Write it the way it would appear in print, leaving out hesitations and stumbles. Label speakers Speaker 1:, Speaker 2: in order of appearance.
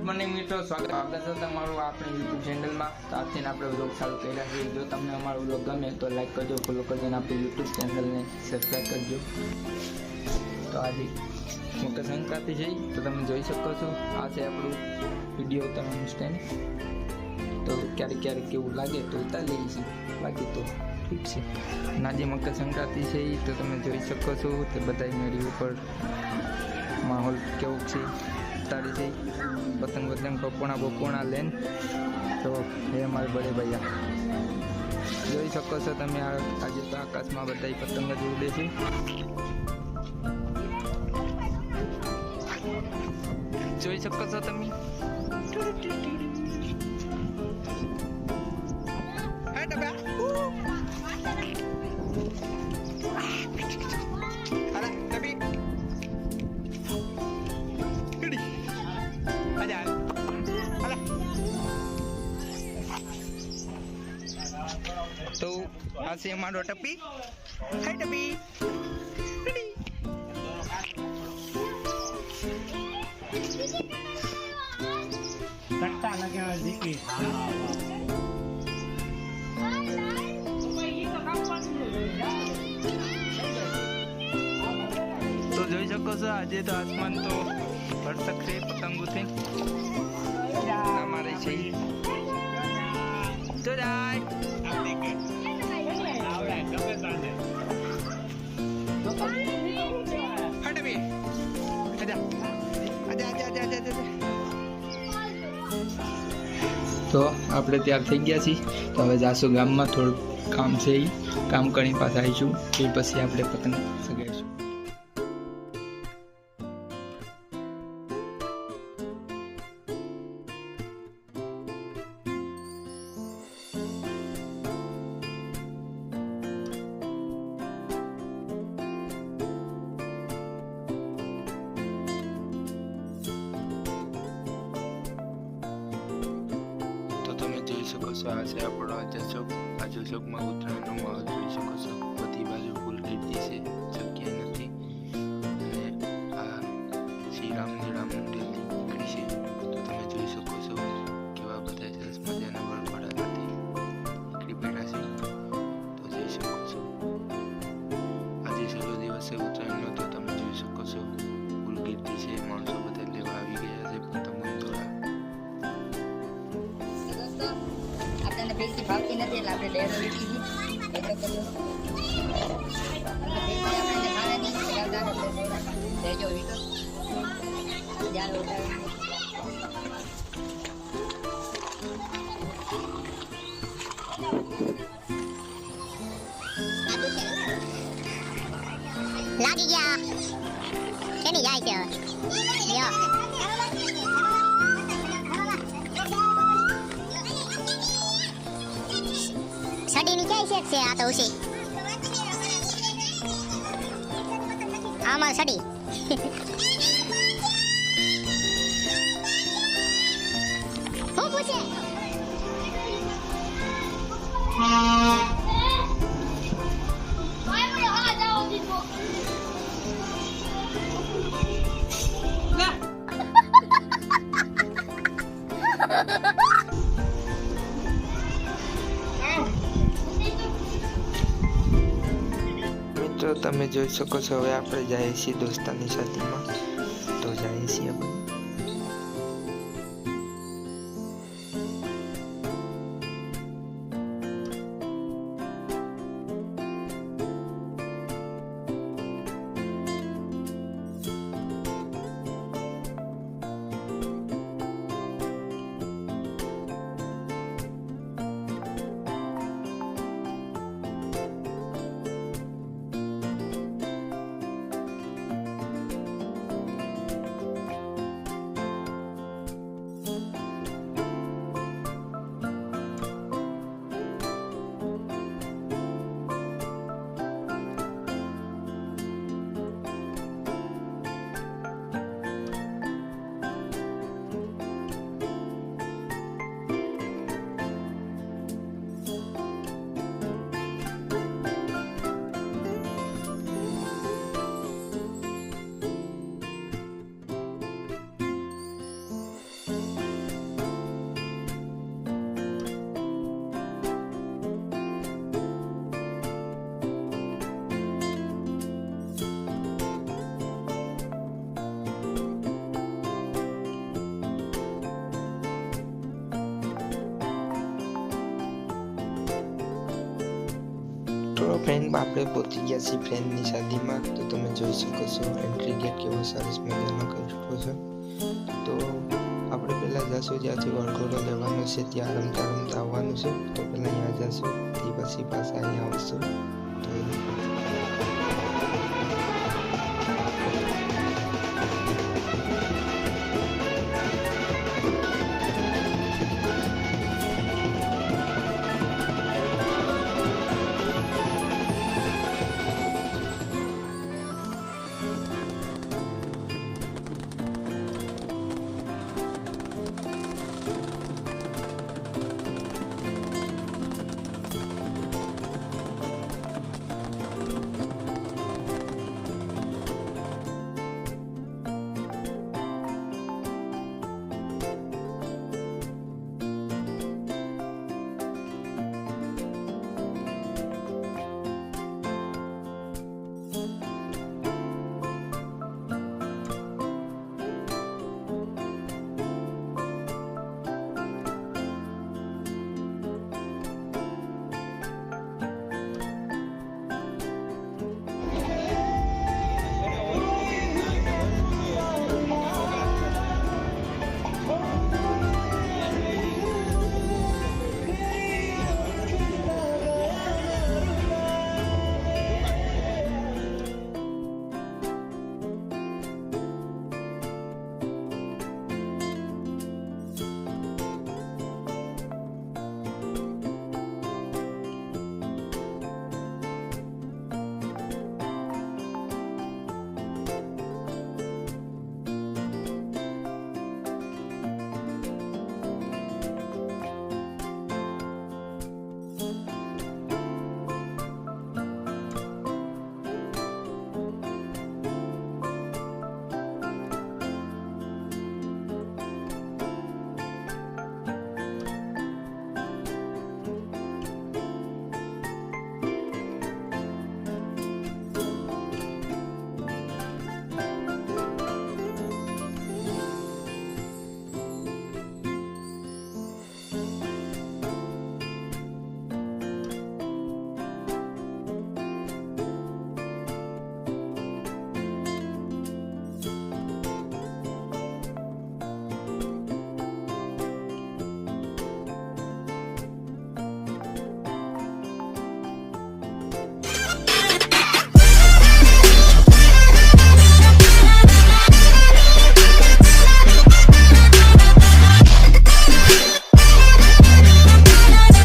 Speaker 1: Morning મિત્રો, સ્વાગત છે તમારું આપણી યુટ્યુબ ચેનલમાં। તો આજથી આપણે વ્લોગ ચાલુ કર્યા છે। જો તમને અમારો વ્લોગ ગમે તો લાઈક કરજો, ફોલો કરજો અને આપણી યુટ્યુબ ચેનલને સબસ્ક્રાઈબ કરજો। તો આજે મકર સંક્રાંતિ છે, તો તમે જોઈ શકો છો આ છે આપણું વિડીયો ઉતારવાનું સ્ટેન્ડ। તો ક્યારેક ક્યારેક કેવું લાગે તો ઉતારી લઈએ છીએ, બાકી તો ઠીક છે। અને આજે મકર સંક્રાંતિ છે તો તમે જોઈ શકો છો તે બધા મેળી ઉપર માહોલ કેવો છે, तारी से पतंग वतंग बपोणा लेन। तो ये हमारे बड़े भैया જોઈ શકો છો તમે આજે તો આકાશમાં બધા પતંગ જ ઉડે છે। જોઈ શકો છો તમે तो आज हमारो टप्पी हाय टप्पी
Speaker 2: कट्टा लगे दिखी।
Speaker 1: तो જોઈ શકો છો આજે તો આસમાન તો ભરસક છે પતંગોથી અમારે છે। તો જાય तो આપણે તૈયાર થઈ ગયા છીએ। તો હવે જાશું ગામમાં, થોડું કામ છે, કામ કરી પાછા આવીશું, એ પછી આપણે પતંગ સગાઈશું। શકો છો આ છે આપણો અજોગ। અજોગમાં ઉત્તરાયણનો માહોલ જોઈ શકો છો, બધી બાજુ ફૂલ કીર્તિ છે, જગ્યા નથી। અને આ શ્રી રામલીલા મંદિરથી નીકળી છે, તો તમે જોઈ શકો છો કેવા બધા સરસ મજાના વરઘોડાથી નીકળી પડ્યા છે। તો જોઈ શકો છો આજે છેલ્લો દિવસ છે ઉત્તરાયણનો, તો તમે જોઈ શકો છો ફૂલ કીર્તિ છે, માણસો બધા લેવા આવી ગયા છે પતંગો દોરા।
Speaker 3: बेसी भावती नहीं એટલે આપણે ડેરો લીધી છે એ તો કર્યો બેસી આપણે ભાવે નહીં લગાવતા એટલે લેજો વીટો જાન ઉઠાવે લાગી ગયા કેની જાય છે યો सड़ी नहीं क्या इसे से आता उसे आमा सड़ी हो पूछे
Speaker 1: તો તમે જોઈ શકો છો હવે આપણે જઈએ છીએ દોસ્તારની શાદીમાં, તો જઈએ છીએ આપણે। ફ્રેન્ડ આપણે પહોંચી ગયા છીએ ફ્રેન્ડની શાદીમાં. તો તમે જોઈ શકો છો એન્ટ્રી ગેટ કેવો સરસ મજાનો કર્યો છે. તો આપણે પહેલાં જશું જ્યાંથી વરઘોડો લેવાનો છે ત્યાં રમતા રમતા આવવાનું છે. તો પહેલાં અહીંયા જશું તે પછી પાછા અહીંયા આવશું. તો